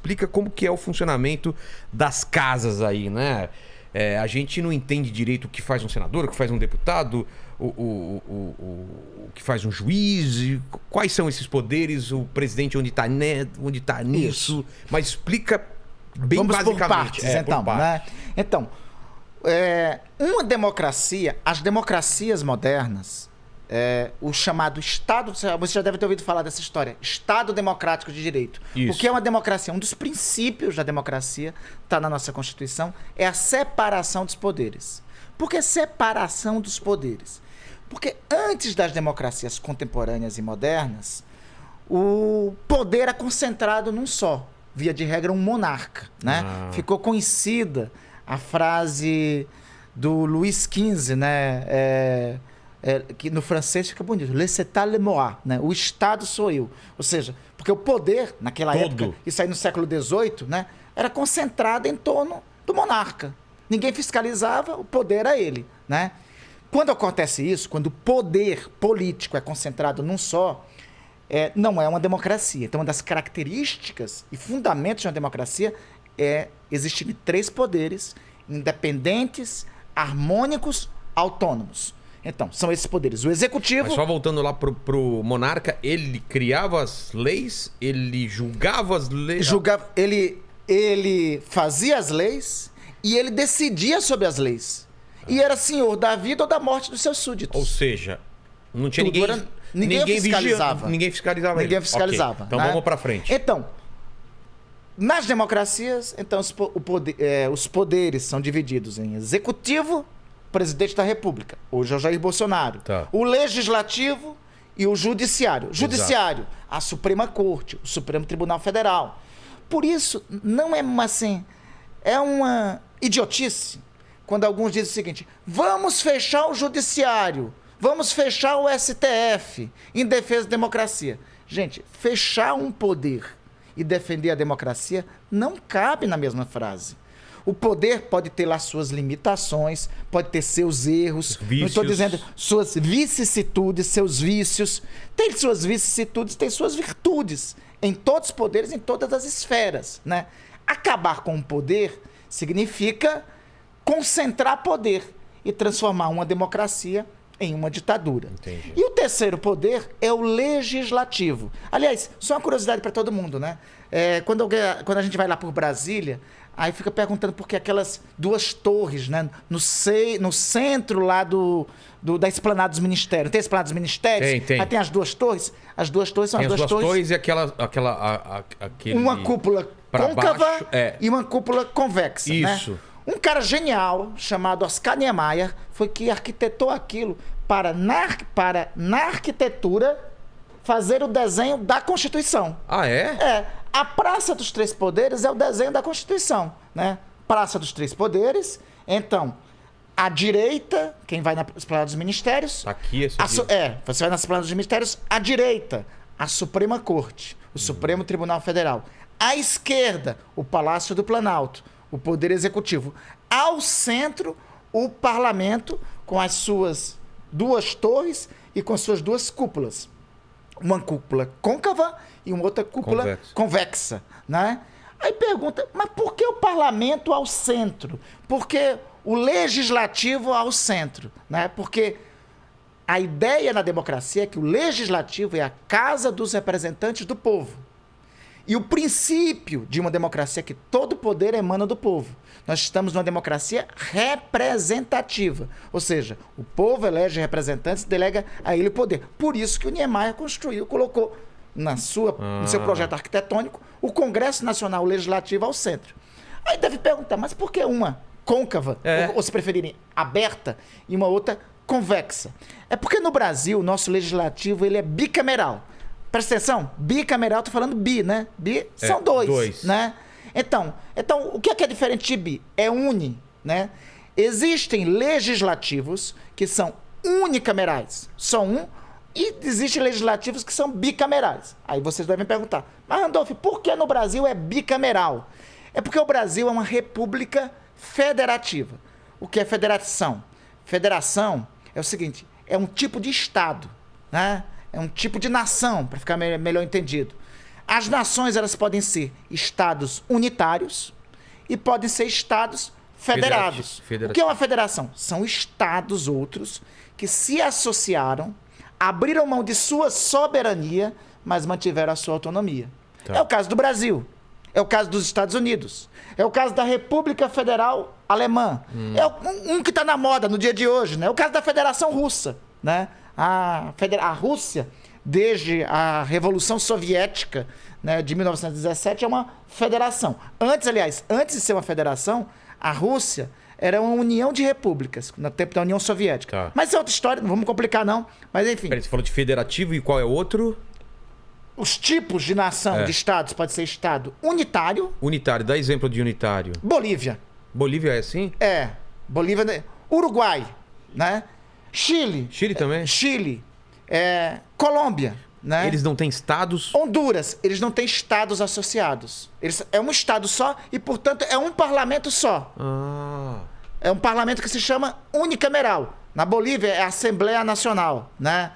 explica como que é o funcionamento das casas aí, né? A gente não entende direito o que faz um senador, o que faz um deputado, o que faz um juiz, quais são esses poderes, o presidente onde está nisso, mas explica bem Vamos basicamente. por partes, então. por partes. Né? Então, uma democracia, as democracias modernas, o chamado Estado, você já deve ter ouvido falar dessa história, Estado Democrático de Direito. Isso. O que é uma democracia? Um dos princípios da democracia, está na nossa Constituição, é a separação dos poderes. Por que separação dos poderes? Porque antes das democracias contemporâneas e modernas, o poder era concentrado num só, via de regra um monarca, né? Ficou conhecida a frase do Luís XV, né? Que no francês fica bonito, laissez-faire le moi, né? O Estado sou eu. Ou seja, porque o poder, naquela época, isso aí no século XVIII, né? Era concentrado em torno do monarca. Ninguém fiscalizava, o poder era ele, né? Quando acontece isso, quando o poder político é concentrado num só, não é uma democracia. Então, uma das características e fundamentos de uma democracia é existirem 3 poderes independentes, harmônicos, autônomos. Então, são esses poderes. O executivo... Mas só voltando lá pro monarca, ele criava as leis, ele julgava as leis... Ele fazia as leis e ele decidia sobre as leis. E era senhor da vida ou da morte dos seus súditos. Ou seja, não tinha ninguém fiscalizava. Ninguém fiscalizava. Ninguém fiscalizava. Okay. Então né? vamos para frente. Então, nas democracias, então, os poderes são divididos em executivo, presidente da República, hoje é o Jair Bolsonaro, o legislativo e o judiciário. Judiciário, a Suprema Corte, o Supremo Tribunal Federal. Por isso, não é assim, é uma idiotice quando alguns dizem o seguinte: vamos fechar o judiciário, vamos fechar o STF em defesa da democracia. Gente, fechar um poder e defender a democracia não cabe na mesma frase. O poder pode ter lá suas limitações, pode ter seus erros, não estou dizendo suas vicissitudes, seus vícios. Tem suas vicissitudes, tem suas virtudes. Em todos os poderes, em todas as esferas. Né? Acabar com o poder significa concentrar poder e transformar uma democracia em uma ditadura. Entendi. E o terceiro poder é o legislativo. Aliás, só uma curiosidade para todo mundo, né? Quando a gente vai lá por Brasília, aí fica perguntando por que aquelas 2 torres, né? No centro lá da Esplanada dos Ministérios. Tem a Esplanada dos Ministérios? Tem. Aí tem as 2 torres. As 2 torres são tem as 2 torres. E aquele... Uma cúpula côncava baixo, e uma cúpula convexa. Isso. Né? Um cara genial, chamado Oscar Niemeyer, foi que arquitetou aquilo para na arquitetura, fazer o desenho da Constituição. Ah, é? A Praça dos Três Poderes é o desenho da Constituição, né? Praça dos Três Poderes. Então, à direita, quem vai na Esplanada dos Ministérios... Aqui, esse aqui. Você vai na Esplanada dos Ministérios, à direita, a Suprema Corte, o Supremo Tribunal Federal. À esquerda, o Palácio do Planalto, o Poder Executivo. Ao centro, o Parlamento, com as suas 2 torres e com as suas 2 cúpulas. Uma cúpula côncava e uma outra cúpula convexa, né? Aí pergunta, mas por que o Parlamento ao centro? Por que o Legislativo ao centro? Né? Porque a ideia na democracia é que o Legislativo é a casa dos representantes do povo. E o princípio de uma democracia é que todo poder emana do povo. Nós estamos numa democracia representativa. Ou seja, o povo elege representantes e delega a ele o poder. Por isso que o Niemeyer colocou no seu projeto arquitetônico o Congresso Nacional Legislativo ao centro. Aí deve perguntar, mas por que uma côncava, ou se preferirem, aberta, e uma outra convexa? É porque no Brasil o nosso legislativo ele é bicameral. Presta atenção, bicameral, tô falando bi, né? Bi são 2, né? Então, o que é diferente de bi? É uni, né? Existem legislativos que são unicamerais, só um, e existem legislativos que são bicamerais. Aí vocês devem perguntar, mas Randolph, por que no Brasil é bicameral? É porque o Brasil é uma república federativa. O que é federação? Federação é o seguinte, é um tipo de Estado, né? É um tipo de nação, para ficar melhor entendido. As nações, elas podem ser estados unitários e podem ser estados federados. O que é uma federação? São estados outros que se associaram, abriram mão de sua soberania, mas mantiveram a sua autonomia. Tá. É o caso do Brasil. É o caso dos Estados Unidos. É o caso da República Federal Alemã. É um que está na moda no dia de hoje, né? É o caso da Federação Russa, né? A Rússia, desde a Revolução Soviética, né, de 1917, é uma federação. Antes de ser uma federação, a Rússia era uma união de repúblicas, no tempo da União Soviética. Tá. Mas é outra história, não vamos complicar não. Mas enfim. Peraí, você falou de federativo e qual é o outro? Os tipos de nação, de estados, pode ser estado unitário. Unitário, dá exemplo de unitário. Bolívia. Bolívia é assim? É. Bolívia. Uruguai, né? Chile. Chile também? Chile. Colômbia, né? Eles não têm estados? Honduras, eles não têm estados associados. É um estado só e, portanto, é um parlamento só. Ah. É um parlamento que se chama unicameral. Na Bolívia é a Assembleia Nacional, né?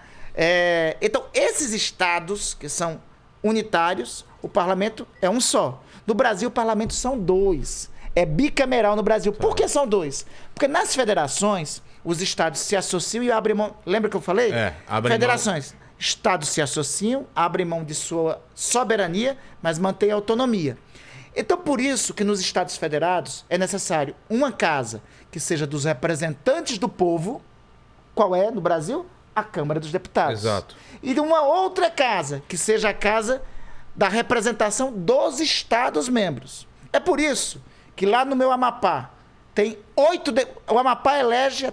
Então, esses estados que são unitários, o parlamento é um só. No Brasil, o parlamento são 2. É bicameral no Brasil. Por que são 2? Porque nas federações, os estados se associam e abrem mão... Lembra que eu falei? Abrem Federações. Mão. Estados se associam, abrem mão de sua soberania, mas mantêm autonomia. Então, por isso que nos Estados Federados é necessário uma casa que seja dos representantes do povo. Qual é no Brasil? A Câmara dos Deputados. Exato. E de uma outra casa, que seja a casa da representação dos Estados-membros. É por isso que lá no meu Amapá tem 8... O Amapá elege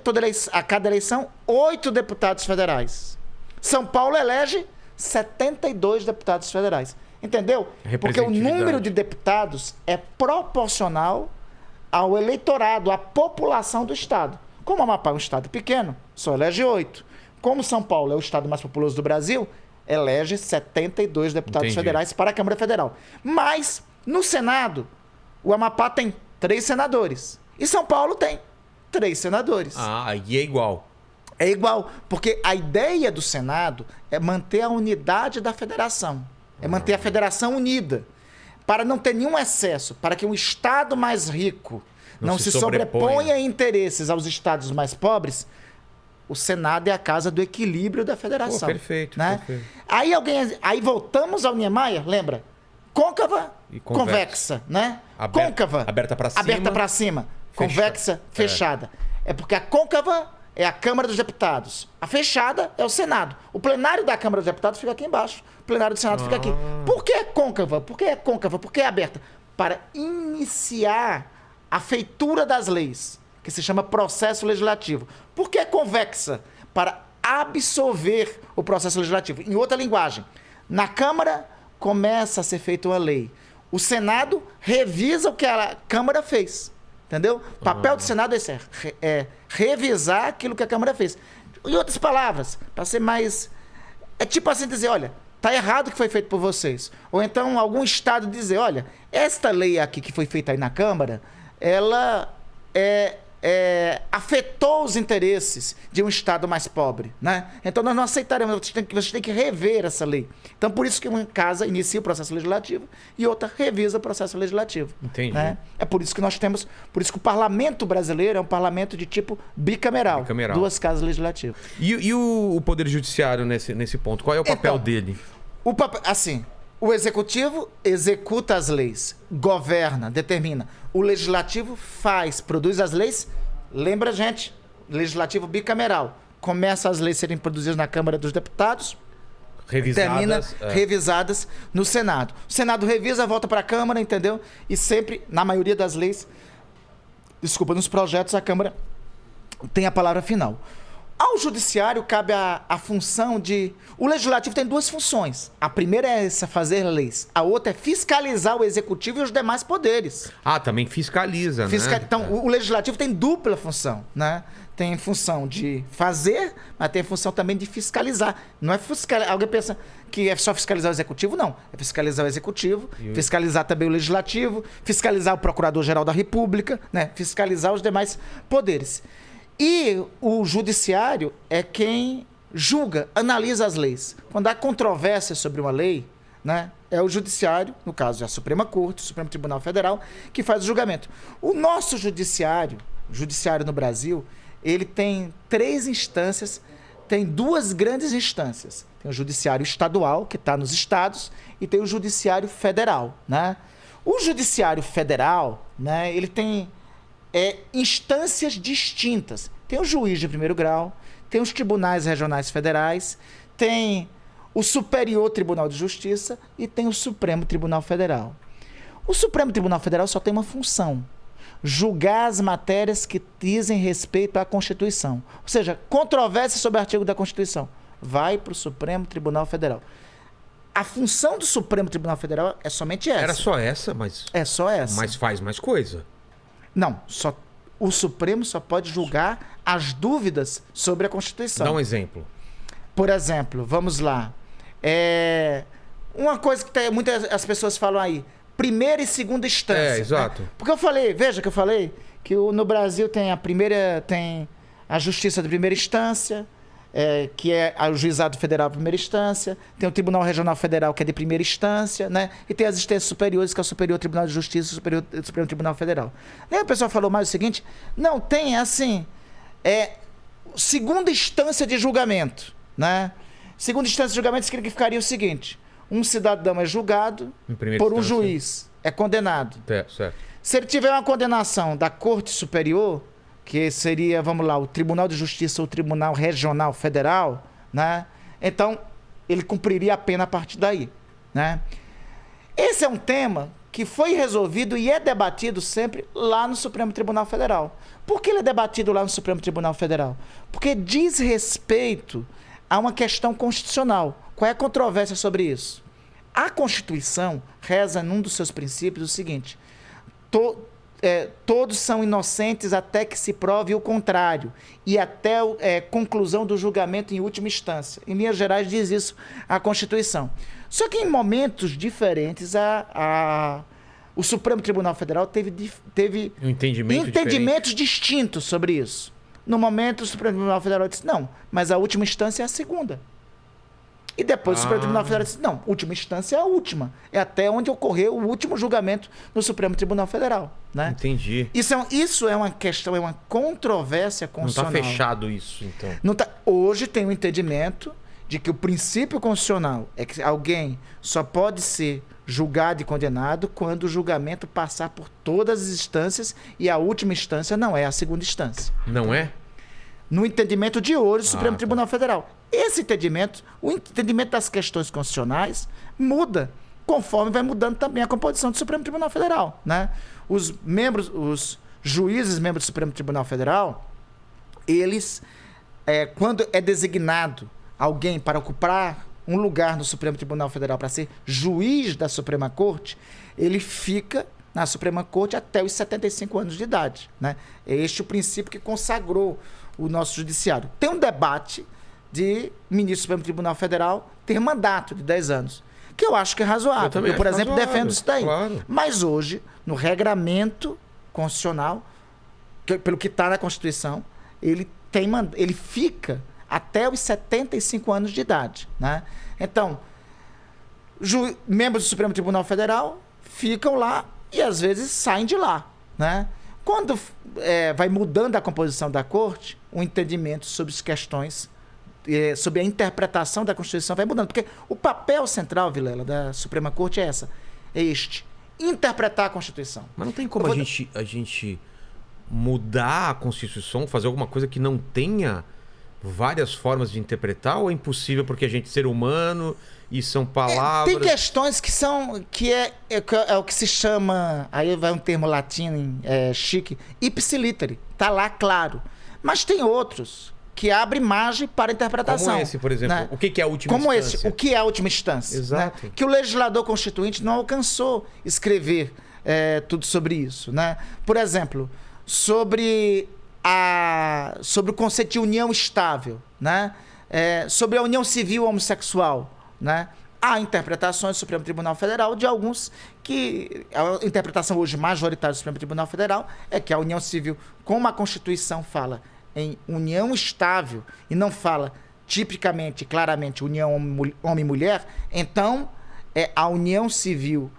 a cada eleição 8 deputados federais. São Paulo elege 72 deputados federais. Entendeu? Porque o número de deputados é proporcional ao eleitorado, à população do estado. Como o Amapá é um estado pequeno, só elege 8. Como São Paulo é o estado mais populoso do Brasil, elege 72 deputados federais para a Câmara Federal. Mas, no Senado, o Amapá tem 3 senadores. E São Paulo tem 3 senadores. E é igual. É igual, porque a ideia do Senado é manter a unidade da federação. É manter a federação unida. Para não ter nenhum excesso, para que um estado mais rico não se sobreponha a interesses aos estados mais pobres, o Senado é a casa do equilíbrio da federação. Perfeito, né? perfeito. Aí voltamos ao Niemeyer, lembra? Côncava e convexa, né? Côncava, aberta para cima. Aberta para cima. Convexa, fechada. É porque a côncava é a Câmara dos Deputados. A fechada é o Senado. O plenário da Câmara dos Deputados fica aqui embaixo. O plenário do Senado fica aqui. Por que côncava? Por que é côncava? Por que é aberta? Para iniciar a feitura das leis, que se chama processo legislativo. Por que convexa? Para absorver o processo legislativo. Em outra linguagem, na Câmara começa a ser feita uma lei. O Senado revisa o que a Câmara fez. Entendeu? O papel do Senado é revisar aquilo que a Câmara fez. Em outras palavras, para ser mais... É tipo assim dizer, olha, está errado o que foi feito por vocês. Ou então algum estado dizer, olha, esta lei aqui que foi feita aí na Câmara, ela afetou os interesses de um estado mais pobre, né? Então nós não aceitaremos, você tem que rever essa lei. Então por isso que uma casa inicia o processo legislativo e outra revisa o processo legislativo. Entendi. Né? É por isso que nós temos, por isso que o parlamento brasileiro é um parlamento de tipo bicameral. 2 casas legislativas. E o Poder Judiciário nesse ponto? Qual é o papel dele? Assim, o executivo executa as leis, governa, determina. O legislativo produz as leis. Lembra, gente? Legislativo bicameral. Começa as leis a serem produzidas na Câmara dos Deputados. Revisadas no Senado. O Senado revisa, volta para a Câmara, entendeu? E sempre, na maioria das leis, nos projetos, a Câmara tem a palavra final. Ao Judiciário cabe a função de... O Legislativo tem 2 funções. A primeira é fazer leis. A outra é fiscalizar o Executivo e os demais poderes. Também fiscaliza, né? Então, o Legislativo tem dupla função, né? Tem função de fazer, mas tem função também de fiscalizar. Não é fiscalizar... Alguém pensa que é só fiscalizar o Executivo? Não. É fiscalizar o Executivo, fiscalizar também o Legislativo, fiscalizar o Procurador-Geral da República, né? Fiscalizar os demais poderes. E o Judiciário é quem julga, analisa as leis. Quando há controvérsia sobre uma lei, né? É o judiciário, no caso, é a Suprema Corte, o Supremo Tribunal Federal, que faz o julgamento. O nosso judiciário no Brasil, ele tem 3 instâncias, tem 2 grandes instâncias. Tem o judiciário estadual, que está nos estados, e tem o judiciário federal, né? O judiciário federal, né, ele tem instâncias distintas. Tem o juiz de primeiro grau, tem os tribunais regionais federais, tem o Superior Tribunal de Justiça e tem o Supremo Tribunal Federal. O Supremo Tribunal Federal só tem uma função: julgar as matérias que dizem respeito à Constituição. Ou seja, controvérsia sobre o artigo da Constituição vai para o Supremo Tribunal Federal. A função do Supremo Tribunal Federal é somente essa. Era só essa, mas... É só essa. Mas faz mais coisa. Não, o Supremo só pode julgar as dúvidas sobre a Constituição. Dá um exemplo. Por exemplo, vamos lá. Uma coisa que muitas as pessoas falam aí, primeira e segunda instância. Exato. Né? Porque veja que eu falei que no Brasil tem tem a Justiça de primeira instância, que é o Juizado Federal de primeira instância, tem o Tribunal Regional Federal, que é de primeira instância, né? E tem as instâncias superiores, que é o Superior Tribunal de Justiça e o Supremo Tribunal Federal. Aí o pessoal falou mais o seguinte: não, tem assim, segunda instância de julgamento, né? Segunda instância de julgamento significaria o seguinte: um cidadão é julgado por um juiz, é condenado. Certo. Se ele tiver uma condenação da Corte Superior, que seria, vamos lá, o Tribunal de Justiça ou o Tribunal Regional Federal, né? Então, ele cumpriria a pena a partir daí, né? Esse é um tema que foi resolvido e é debatido sempre lá no Supremo Tribunal Federal. Por que ele é debatido lá no Supremo Tribunal Federal? Porque diz respeito a uma questão constitucional. Qual é a controvérsia sobre isso? A Constituição reza num dos seus princípios o seguinte: todos são inocentes até que se prove o contrário e até conclusão do julgamento em última instância. Em linhas gerais diz isso a Constituição. Só que em momentos diferentes o Supremo Tribunal Federal teve entendimentos distintos sobre isso. No momento, o Supremo Tribunal Federal disse: não, mas a última instância é a segunda. E depois o Supremo Tribunal Federal disse: não, última instância é a última. É até onde ocorreu o último julgamento no Supremo Tribunal Federal. Né? Entendi. Isso é uma questão, é uma controvérsia constitucional. Não está fechado isso, então. Hoje tem um entendimento de que o princípio constitucional é que alguém só pode ser julgado e condenado quando o julgamento passar por todas as instâncias e a última instância não é a segunda instância. Não é? No entendimento de hoje do Supremo Tribunal Federal. Esse entendimento, o entendimento das questões constitucionais, muda conforme vai mudando também a composição do Supremo Tribunal Federal. Né? Os juízes membros do Supremo Tribunal Federal, eles, quando é designado alguém para ocupar um lugar no Supremo Tribunal Federal para ser juiz da Suprema Corte, ele fica na Suprema Corte até os 75 anos de idade. Né? É este o princípio que consagrou o nosso judiciário. Tem um debate de ministro do Supremo Tribunal Federal ter mandato de 10 anos, que eu acho que é razoável. Eu por exemplo, defendo isso daí. Claro. Mas hoje, no regramento constitucional, pelo que está na Constituição, ele fica até os 75 anos de idade. Né? Então, membros do Supremo Tribunal Federal ficam lá e às vezes saem de lá. Né? Quando vai mudando a composição da Corte, o entendimento sobre as questões, sobre a interpretação da Constituição vai mudando. Porque o papel central, Vilela, da Suprema Corte é este: interpretar a Constituição. Mas não tem como a gente mudar a Constituição, fazer alguma coisa que não tenha várias formas de interpretar, ou é impossível porque a gente é ser humano e são palavras... Tem questões que é o que se chama, aí vai um termo latino chique, ipsiliteri, tá lá claro. Mas tem outros que abrem margem para interpretação. Como esse, por exemplo. Né? O que é a última instância? Como esse, o que é a última instância? Exato. Né? Que o legislador constituinte não alcançou escrever tudo sobre isso. Né? Por exemplo, sobre o conceito de união estável, né? Sobre a união civil homossexual, né? Há interpretações do Supremo Tribunal Federal de alguns que... A interpretação hoje majoritária do Supremo Tribunal Federal é que a união civil, como a Constituição fala em união estável e não fala tipicamente, claramente, união homem e mulher, então é a união civil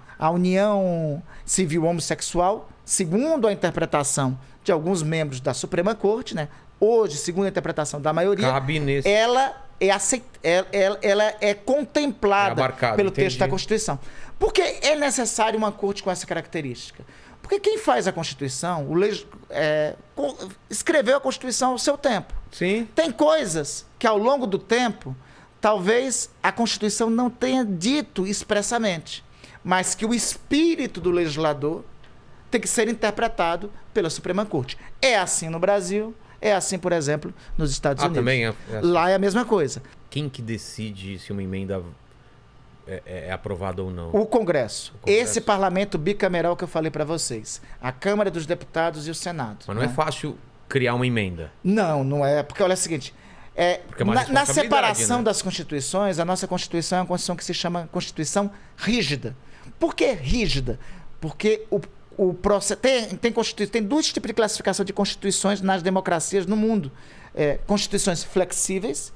homossexual, segundo a interpretação de alguns membros da Suprema Corte, né? Hoje, segundo a interpretação da maioria, ela é contemplada pelo texto da Constituição. Por que é necessário uma corte com essa característica? Porque quem faz a Constituição, escreveu a Constituição ao seu tempo. Sim. Tem coisas que, ao longo do tempo, talvez a Constituição não tenha dito expressamente, mas que o espírito do legislador tem que ser interpretado pela Suprema Corte. É assim no Brasil, é assim, por exemplo, nos Estados Unidos. Também é assim. Lá é a mesma coisa. Quem que decide se uma emenda é aprovada ou não? O Congresso. Esse parlamento bicameral que eu falei para vocês. A Câmara dos Deputados e o Senado. Mas não é fácil criar uma emenda. Não é. Porque olha o seguinte... na separação das constituições, a nossa Constituição é uma Constituição que se chama Constituição rígida. Por que rígida? Porque o processo tem dois tipos de classificação de constituições nas democracias no mundo. Constituições flexíveis,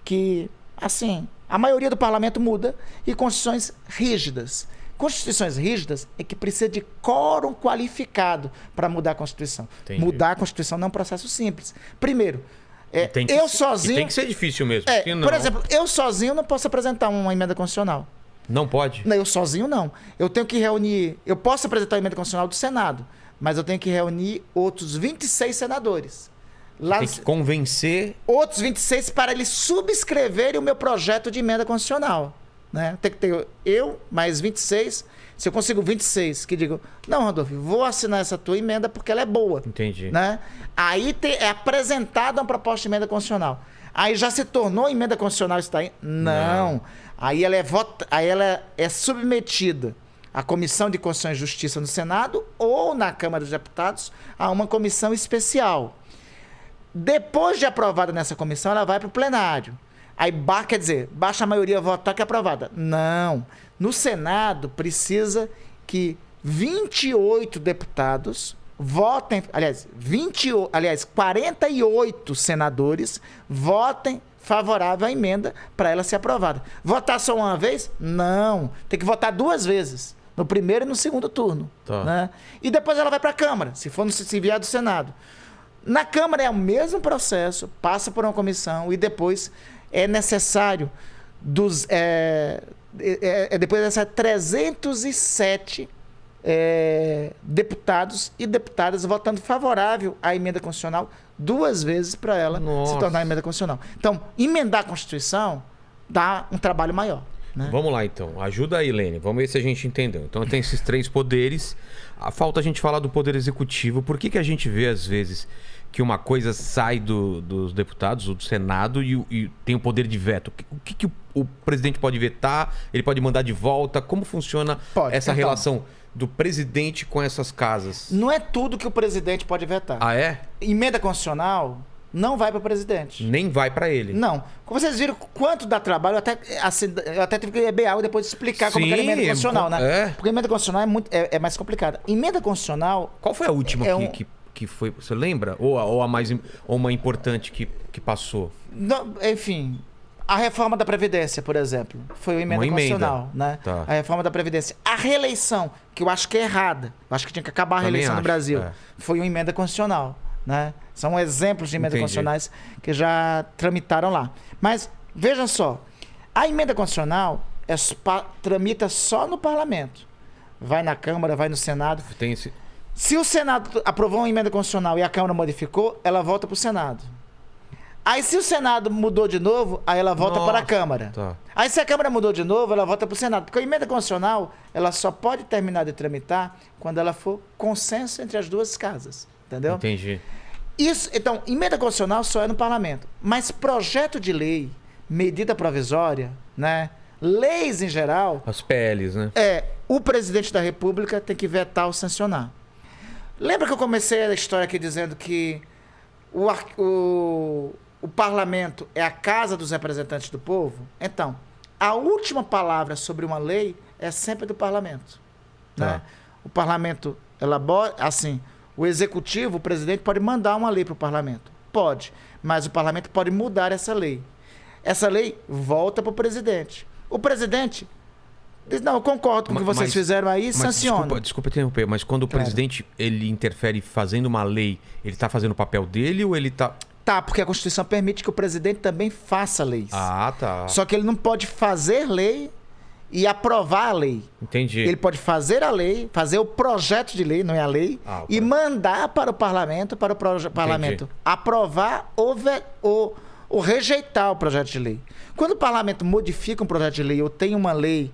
que, assim, a maioria do parlamento muda, e constituições rígidas. Constituições rígidas é que precisa de quórum qualificado para mudar a Constituição. Entendi. Mudar a Constituição não é um processo simples. Primeiro, eu sozinho... tem que ser difícil mesmo. Por exemplo, eu sozinho não posso apresentar uma emenda constitucional. Não pode? Não, eu sozinho não. Eu tenho que reunir... Eu posso apresentar a emenda constitucional do Senado, mas eu tenho que reunir outros 26 senadores. Tem que convencer... Outros 26 para eles subscreverem o meu projeto de emenda constitucional. Né? Tem que ter eu mais 26. Se eu consigo 26 que digam, não, Randolfo, vou assinar essa tua emenda porque ela é boa. Entendi. Né? Aí é apresentada uma proposta de emenda constitucional. Aí já se tornou emenda constitucional, está aí? Não. Aí ela é submetida à Comissão de Constituição e Justiça no Senado ou na Câmara dos Deputados a uma comissão especial. Depois de aprovada nessa comissão, ela vai para o plenário. Aí, quer dizer, baixa a maioria votar que é aprovada. Não. No Senado, precisa que 28 deputados votem, 48 senadores votem favorável à emenda para ela ser aprovada. Votar só uma vez? Não. Tem que votar 2 vezes. No primeiro e no segundo turno. Tá. Né? E depois ela vai para a Câmara, se enviar do Senado. Na Câmara é o mesmo processo, passa por uma comissão e depois é necessário depois dessas 307 deputados e deputadas votando favorável à emenda constitucional 2 vezes para ela se tornar emenda constitucional. Então, emendar a Constituição dá um trabalho maior. Né? Vamos lá, então. Ajuda aí, Lene. Vamos ver se a gente entendeu. Então, tem esses 3 poderes. Falta a gente falar do Poder Executivo. Por que a gente vê, às vezes, que uma coisa sai dos deputados ou do Senado e tem o poder de veto? O que o presidente pode vetar? Ele pode mandar de volta? Como funciona essa relação do presidente com essas casas? Não é tudo que o presidente pode vetar. Ah, é? Emenda constitucional não vai para o presidente. Nem vai para ele. Não. Como vocês viram quanto dá trabalho, eu até tive que EBA e depois explicar como que é a emenda constitucional, né? Porque a emenda constitucional é mais complicada. Emenda constitucional... Qual foi a última que foi? Você lembra? Ou uma importante que passou? Não, enfim... A reforma da Previdência, por exemplo, foi uma emenda constitucional. Né? Tá. A reforma da Previdência. A reeleição, que eu acho que é errada, eu acho que tinha que acabar a reeleição no Brasil, foi uma emenda constitucional. Né? São exemplos de emendas constitucionais que já tramitaram lá. Mas, vejam só, a emenda constitucional tramita só no parlamento. Vai na Câmara, vai no Senado. Se o Senado aprovou uma emenda constitucional e a Câmara modificou, ela volta para o Senado. Aí se o Senado mudou de novo, aí ela volta para a Câmara. Tá. Aí se a Câmara mudou de novo, ela volta para o Senado. Porque a emenda constitucional, ela só pode terminar de tramitar quando ela for consenso entre as 2 casas. Entendeu? Entendi. Então, emenda constitucional só é no parlamento. Mas projeto de lei, medida provisória, né? Leis em geral... As PLs, né? O presidente da República tem que vetar ou sancionar. Lembra que eu comecei a história aqui dizendo que o parlamento é a casa dos representantes do povo? Então, a última palavra sobre uma lei é sempre do parlamento. Tá. Né? O parlamento elabora, assim, o executivo, o presidente pode mandar uma lei para o parlamento. Pode, mas o parlamento pode mudar essa lei. Essa lei volta para o presidente. O presidente, Diz, não, eu concordo com o que vocês fizeram aí, sanciona. Desculpa interromper, mas quando o presidente ele interfere fazendo uma lei, ele tá fazendo o papel dele ou ele tá... Tá, porque a Constituição permite que o presidente também faça leis. Ah, tá. Só que ele não pode fazer lei e aprovar a lei. Entendi. Ele pode fazer a lei, fazer o projeto de lei, não é a lei, e mandar para o parlamento, parlamento aprovar ou rejeitar o projeto de lei. Quando o parlamento modifica um projeto de lei ou tem uma lei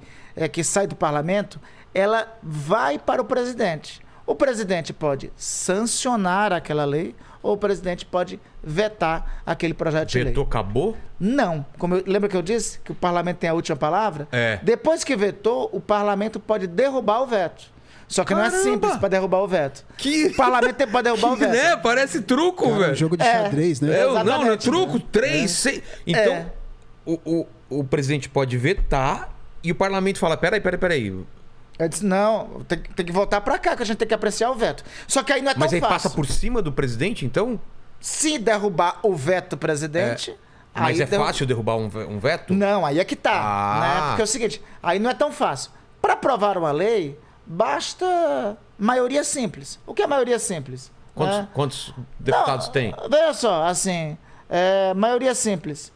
que sai do parlamento, ela vai para o presidente. O presidente pode sancionar aquela lei ou o presidente pode vetar aquele projeto de lei. Vetou, acabou? Não. Lembra que eu disse que o parlamento tem a última palavra? É. Depois que vetou, o parlamento pode derrubar o veto. Só que não é simples para derrubar o veto. O parlamento pode derrubar o veto. Né? Parece truco, velho. É um jogo de xadrez, né? Não é truco. 3, 6... Então, o presidente pode vetar e o parlamento fala, peraí. Eu disse, não, tem que voltar para cá, que a gente tem que apreciar o veto. Só que aí não é tão fácil. Mas aí passa por cima do presidente, então? Se derrubar o veto do presidente... Mas fácil derrubar um veto? Não, aí é que tá. Né? Porque é o seguinte, aí não é tão fácil. Para aprovar uma lei, basta maioria simples. O que é maioria simples? Quantos deputados tem? Veja só, assim, maioria simples.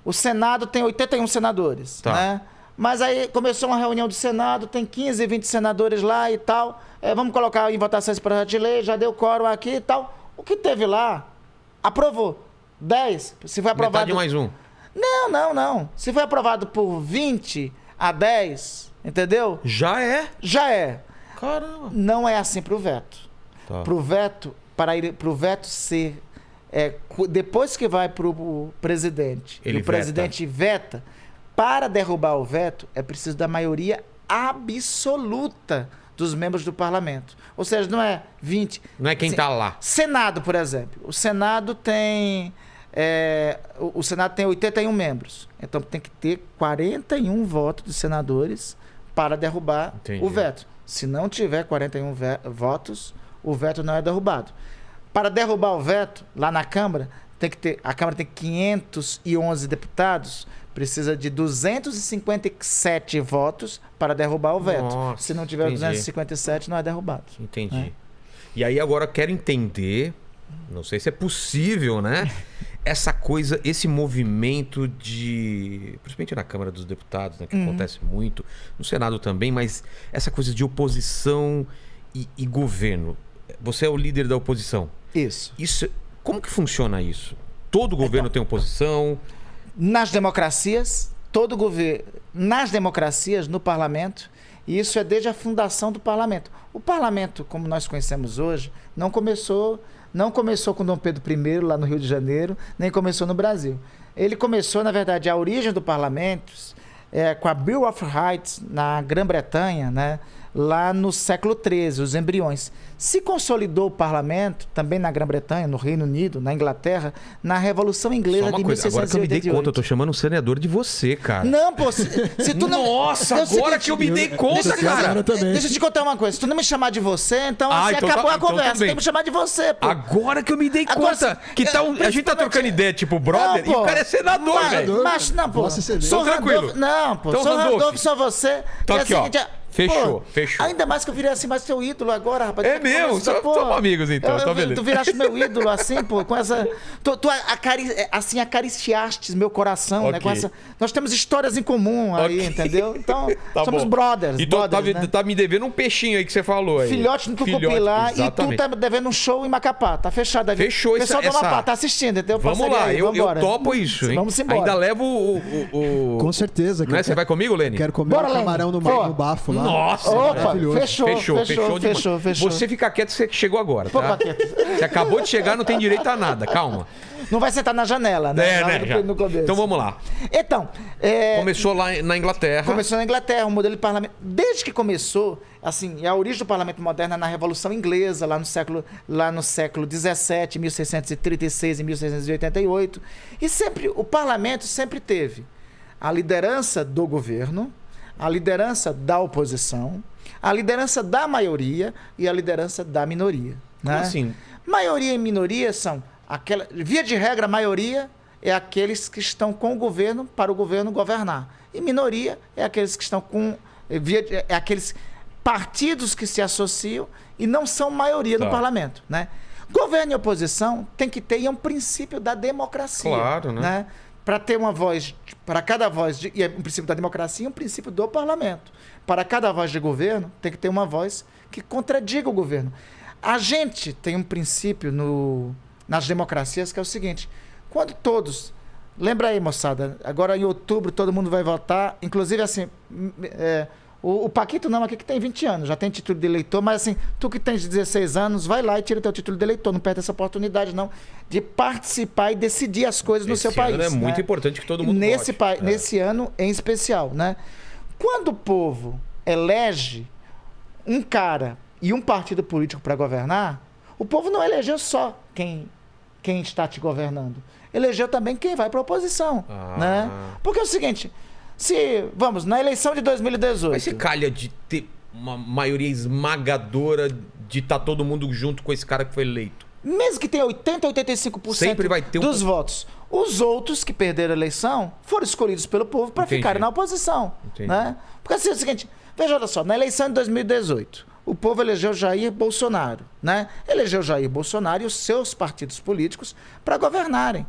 O Senado tem 81 senadores, né? Mas aí começou uma reunião do Senado, tem 15, 20 senadores lá e tal. Vamos colocar em votação esse projeto de lei, já deu quórum aqui e tal. O que teve lá, aprovou. 10, se foi aprovado... Metade mais um. Não. Se foi aprovado por 20 a 10, entendeu? Já é? Já é. Caramba. Não é assim pro veto. Tá. Pro veto ser... depois que vai pro presidente, e o presidente veta, para derrubar o veto, é preciso da maioria absoluta dos membros do parlamento. Ou seja, não é 20... Não é quem está lá. Senado, por exemplo. O Senado tem... o Senado tem 81 membros. Então tem que ter 41 votos de senadores para derrubar o veto. Se não tiver 41 votos, o veto não é derrubado. Para derrubar o veto, lá na Câmara, a Câmara tem 511 deputados, precisa de 257 votos para derrubar o veto. Nossa, se não tiver 257, não é derrubado. Entendi. Né? E aí agora eu quero entender, não sei se é possível, né? Essa coisa, esse movimento principalmente na Câmara dos Deputados, né, que acontece muito, no Senado também, mas essa coisa de oposição e governo. Você é o líder da oposição. Isso. Como que funciona isso? Todo governo tem oposição? Nas democracias, todo governo... Nas democracias, no parlamento, e isso é desde a fundação do parlamento. O parlamento, como nós conhecemos hoje, não começou com Dom Pedro I, lá no Rio de Janeiro, nem começou no Brasil. Ele começou, na verdade, a origem do parlamento com a Bill of Rights, na Grã-Bretanha, né? Lá no século XIII, os embriões. Se consolidou o parlamento, também na Grã-Bretanha, no Reino Unido, na Inglaterra, na Revolução Inglesa de 1688. Agora que eu me dei conta, eu tô chamando um senador de você, cara. Não, pô, se tu não... Nossa, agora que eu me dei conta, cara. Deixa eu te contar uma coisa. Se tu não me chamar de você, então então acabou a conversa. Então tem que me chamar de você, pô. Agora que eu me dei conta. A gente tá trocando ideia, tipo, brother, e o cara é senador, velho. Mas, não, pô. Sou tranquilo. Não, pô. Sou Randolph, só você. Então aqui, ó. Fechou. Ainda mais que eu virei assim mais teu ídolo agora, rapaz. É mesmo? Somos amigos, então. Tu viraste meu ídolo, assim, pô, com essa... Tu assim, acariciastes meu coração, né? Com essa... Nós temos histórias em comum aí, entendeu? Então, somos brothers. Então, né? tá me devendo um peixinho aí que você falou aí. Filhote no Tucupi lá, e tu tá devendo um show em Macapá. Tá fechado aí. Fechou isso. Pessoal do Macapá, tá assistindo, entendeu? Vamos lá, eu topo isso, hein? Vamos embora. Ainda levo o... Com certeza. Não é? Você vai comigo, Lene? Quero comer um camarão no bafo lá. Nossa, opa, fechou. Você fica quieto, você que chegou agora, tá? Você acabou de chegar, não tem direito a nada, calma. Não vai sentar na janela, né? No começo. Então vamos lá. Então, começou lá na Inglaterra. Começou na Inglaterra, o modelo de parlamento. Desde que começou, assim, a origem do parlamento moderno é na Revolução Inglesa, lá no século 17, 1636 e 1688. E sempre, o parlamento sempre teve a liderança do governo, a liderança da oposição, a liderança da maioria e a liderança da minoria. Né? Como assim? Maioria e minoria são via de regra, a maioria é aqueles que estão com o governo para o governo governar. E minoria é aqueles que estão É aqueles partidos que se associam e não são maioria no parlamento, né? Governo e oposição tem que ter, e é um princípio da democracia. Claro, né? Para ter uma voz, para cada voz, e é um princípio da democracia e um princípio do parlamento. Para cada voz de governo, tem que ter uma voz que contradiga o governo. A gente tem um princípio nas democracias que é o seguinte: quando todos... Lembra aí, moçada, agora em outubro todo mundo vai votar, inclusive assim... O Paquito não, aqui que tem 20 anos, já tem título de eleitor, mas assim, tu que tens 16 anos, vai lá e tira teu título de eleitor, não perde essa oportunidade não, de participar e decidir as coisas no seu país. É muito importante que todo mundo vote. Nesse ano em especial, né? Quando o povo elege um cara e um partido político para governar, o povo não elegeu só quem está te governando, elegeu também quem vai para a oposição, né? Porque é o seguinte... Vamos, na eleição de 2018... Mas se calha de ter uma maioria esmagadora de estar todo mundo junto com esse cara que foi eleito? Mesmo que tenha 80%, 85% sempre vai ter dos votos. Os outros que perderam a eleição foram escolhidos pelo povo para ficarem na oposição. Né? Porque assim é o seguinte, veja, olha só, na eleição de 2018, o povo elegeu Jair Bolsonaro. Né? Elegeu Jair Bolsonaro e os seus partidos políticos para governarem.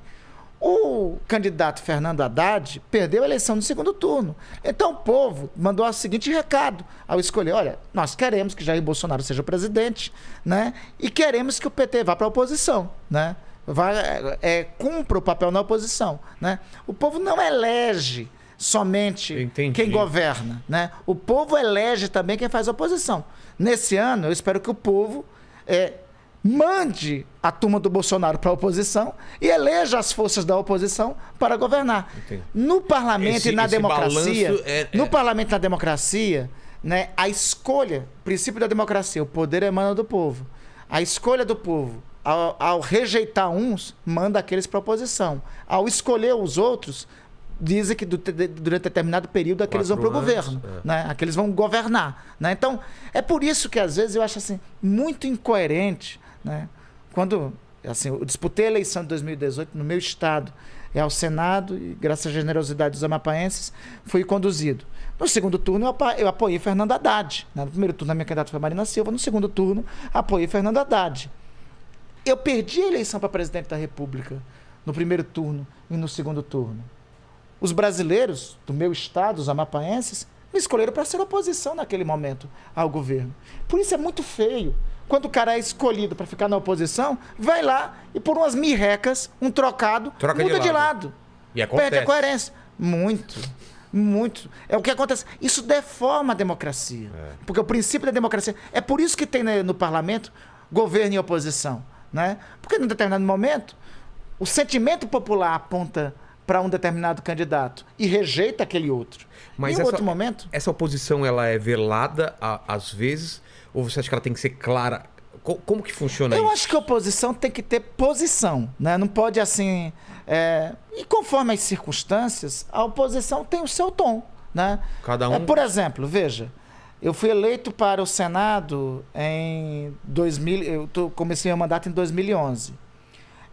O candidato Fernando Haddad perdeu a eleição no segundo turno. Então o povo mandou o seguinte recado ao escolher: olha, nós queremos que Jair Bolsonaro seja o presidente, né? E queremos que o PT vá para a oposição, né? Cumpra o papel na oposição, né? O povo não elege somente quem governa, né? O povo elege também quem faz oposição. Nesse ano, eu espero que o povo mande a turma do Bolsonaro para a oposição e eleja as forças da oposição para governar. No parlamento e na democracia, no parlamento e na democracia, né, a escolha, o princípio da democracia, o poder emana do povo. A escolha do povo, ao rejeitar uns, manda aqueles para a oposição. Ao escolher os outros, dizem que durante determinado período aqueles vão para o governo, né? Aqueles vão governar, né? Então, é por isso que às vezes eu acho assim muito incoerente, né? Quando assim, eu disputei a eleição de 2018 no meu estado, ao Senado, e graças à generosidade dos amapaenses, fui conduzido. No segundo turno, eu apoiei Fernando Haddad. Né? No primeiro turno, a minha candidata foi Marina Silva. No segundo turno, apoiei Fernando Haddad. Eu perdi a eleição para presidente da República no primeiro turno e no segundo turno. Os brasileiros do meu estado, os amapaenses, me escolheram para ser oposição naquele momento ao governo. Por isso é muito feio. Quando o cara é escolhido para ficar na oposição, vai lá e por umas mirrecas, um trocado, muda de lado. E acontece. Perde a coerência. Muito. É o que acontece. Isso deforma a democracia. Porque o princípio da democracia... É por isso que tem no parlamento governo e oposição. Né? Porque em um determinado momento, o sentimento popular aponta para um determinado candidato e rejeita aquele outro. Mas em outro momento... Essa oposição ela é velada às vezes... Ou você acha que ela tem que ser clara? Como que funciona isso? Eu acho que a oposição tem que ter posição, né? Não pode assim... E conforme as circunstâncias, a oposição tem o seu tom, né? Cada um... Por exemplo, veja, eu fui eleito para o Senado em 2000... comecei meu mandato em 2011.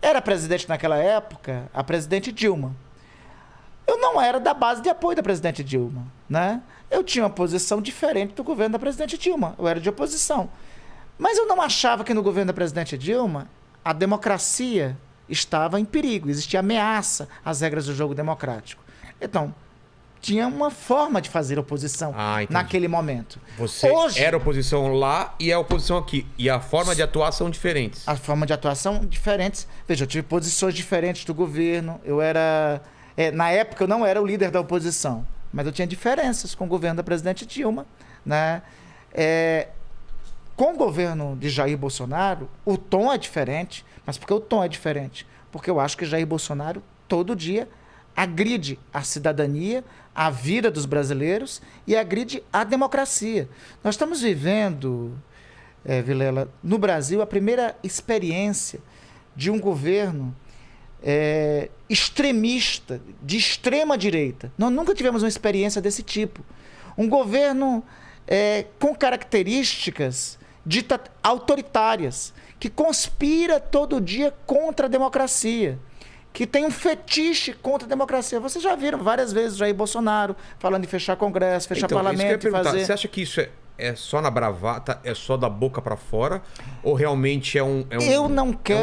Era presidente naquela época a presidente Dilma. Eu não era da base de apoio da presidente Dilma, né? Eu tinha uma posição diferente do governo da presidente Dilma. Eu era de oposição. Mas eu não achava que no governo da presidente Dilma a democracia estava em perigo. Existia ameaça às regras do jogo democrático. Então, tinha uma forma de fazer oposição naquele momento. Você era oposição lá e é oposição aqui. E a forma de atuar são diferentes. A forma de atuação diferentes. Veja, eu tive posições diferentes do governo. Eu era... na época eu não era o líder da oposição. Mas eu tinha diferenças com o governo da presidente Dilma, né? Com o governo de Jair Bolsonaro, o tom é diferente. Mas por que o tom é diferente? Porque eu acho que Jair Bolsonaro, todo dia, agride a cidadania, a vida dos brasileiros e agride a democracia. Nós estamos vivendo, Vilela, no Brasil, a primeira experiência de um governo extremista, de extrema direita. Nós nunca tivemos uma experiência desse tipo. Um governo com características autoritárias, que conspira todo dia contra a democracia, que tem um fetiche contra a democracia. Vocês já viram várias vezes Jair Bolsonaro falando em fechar Congresso, fechar parlamento e fazer... Você acha que isso é só na bravata, é só da boca para fora? Ou realmente é um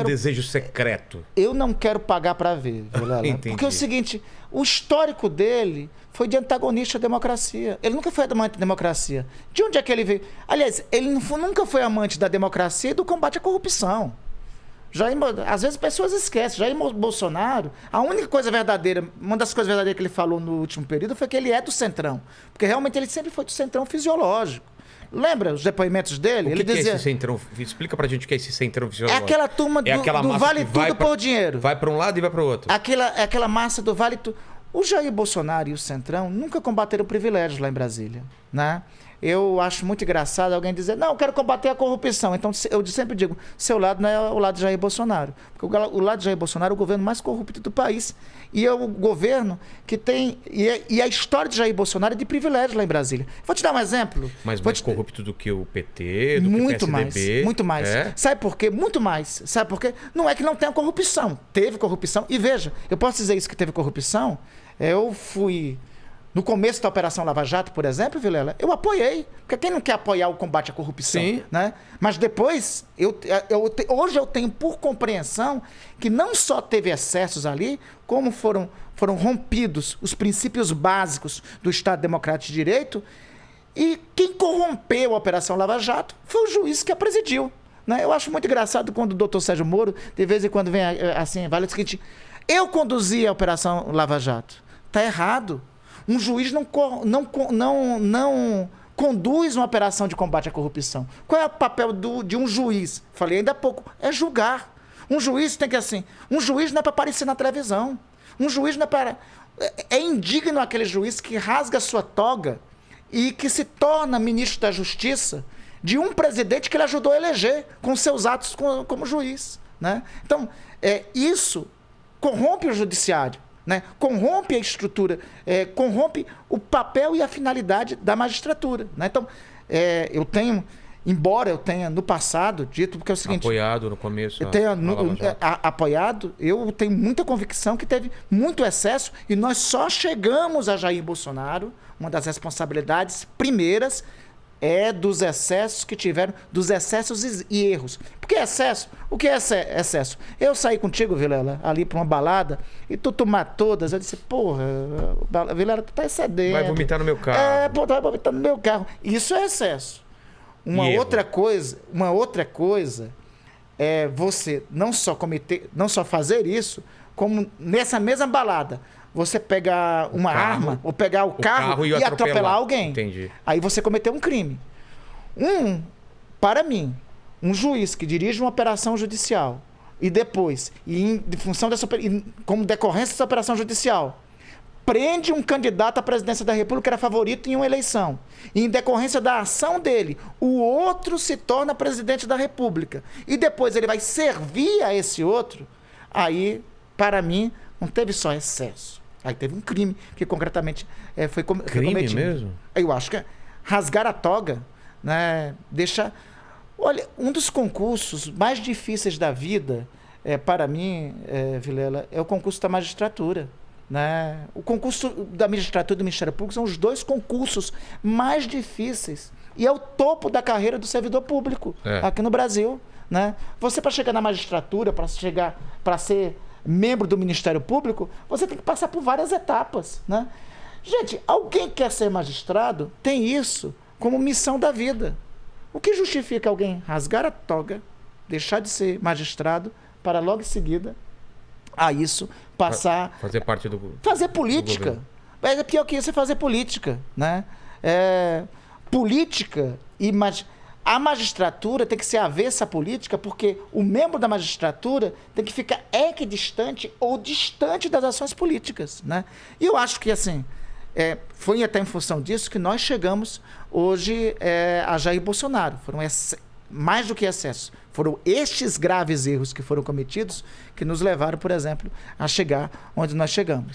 desejo secreto? Eu não quero pagar para ver, Vilela. Porque é o seguinte, o histórico dele foi de antagonista à democracia. Ele nunca foi amante da democracia. De onde é que ele veio? Aliás, ele nunca foi amante da democracia e do combate à corrupção. Às vezes as pessoas esquecem. Jair Bolsonaro, a única coisa verdadeira, uma das coisas verdadeiras que ele falou no último período foi que ele é do centrão. Porque realmente ele sempre foi do centrão fisiológico. Lembra os depoimentos dele? Ele dizia... é esse centrão? Explica pra gente o que é esse centrão fisiológico. É aquela turma do vale tudo por dinheiro. Vai pra um lado e vai pro outro. Aquela massa do vale tudo. O Jair Bolsonaro e o centrão nunca combateram privilégios lá em Brasília, né? Eu acho muito engraçado alguém dizer, não, eu quero combater a corrupção. Então, eu sempre digo, seu lado não é o lado de Jair Bolsonaro. Porque o lado de Jair Bolsonaro é o governo mais corrupto do país. E é o governo que tem... E a história de Jair Bolsonaro é de privilégios lá em Brasília. Vou te dar um exemplo. Mas mais corrupto do que o PT, do muito que o PSDB? Muito mais. É? Sabe por quê? Muito mais. Sabe por quê? Não é que não tenha corrupção. Teve corrupção. E veja, eu posso dizer isso que teve corrupção. Eu fui... No começo da Operação Lava Jato, por exemplo, Vilela, eu apoiei. Porque quem não quer apoiar o combate à corrupção? Sim. Né? Mas depois, hoje eu tenho por compreensão que não só teve excessos ali, como foram rompidos os princípios básicos do Estado Democrático de Direito. E quem corrompeu a Operação Lava Jato foi o juiz que a presidiu. Né? Eu acho muito engraçado quando o doutor Sérgio Moro, de vez em quando vem assim, vale o seguinte, eu conduzi a Operação Lava Jato. Está errado. Um juiz não conduz uma operação de combate à corrupção. Qual é o papel de um juiz? Falei ainda há pouco, é julgar. Um juiz tem que um juiz não é para aparecer na televisão. Um juiz não é para... É indigno aquele juiz que rasga sua toga e que se torna ministro da Justiça de um presidente que ele ajudou a eleger com seus atos como juiz. Né? Então, isso corrompe o judiciário. Né? Corrompe a estrutura, corrompe o papel e a finalidade da magistratura. Né? Então, embora eu tenha no passado dito, porque é o seguinte... Apoiado no começo. Apoiado, eu tenho muita convicção que teve muito excesso e nós só chegamos a Jair Bolsonaro, uma das responsabilidades primeiras dos excessos que tiveram, dos excessos e erros. Por que excesso? O que é excesso? Eu saí contigo, Vilela, ali para uma balada, e tu tomar todas. Eu disse, porra, Vilela, tu tá excedendo. Vai vomitar no meu carro. Vai vomitar no meu carro. Isso é excesso. Uma outra coisa é você não só fazer isso, como nessa mesma balada, você pegar uma arma ou pegar o carro e atropelar alguém. Entendi. Aí você cometeu um crime. Para mim, um juiz que dirige uma operação judicial e depois, em função como decorrência dessa operação judicial, prende um candidato à presidência da República que era favorito em uma eleição. E em decorrência da ação dele, o outro se torna presidente da República. E depois ele vai servir a esse outro. Aí, para mim, não teve só excesso. Aí teve um crime que concretamente foi cometido. Crime mesmo? Eu acho que rasgar a toga, né? Olha, um dos concursos mais difíceis da vida, para mim, Vilela, é o concurso da magistratura. Né? O concurso da magistratura e do Ministério Público são os dois concursos mais difíceis. E é o topo da carreira do servidor público aqui no Brasil. Né? Você, para chegar na magistratura, para ser membro do Ministério Público, você tem que passar por várias etapas. Né? Gente, alguém que quer ser magistrado tem isso como missão da vida. O que justifica alguém rasgar a toga, deixar de ser magistrado, para logo em seguida a isso passar... Fazer parte fazer política. É pior que isso, é fazer política. Né? Política e... A magistratura tem que ser avessa à política, porque o membro da magistratura tem que ficar equidistante ou distante das ações políticas. Né? E eu acho que, assim, foi até em função disso que nós chegamos hoje a Jair Bolsonaro. Foram mais do que excessos. Foram estes graves erros que foram cometidos que nos levaram, por exemplo, a chegar onde nós chegamos.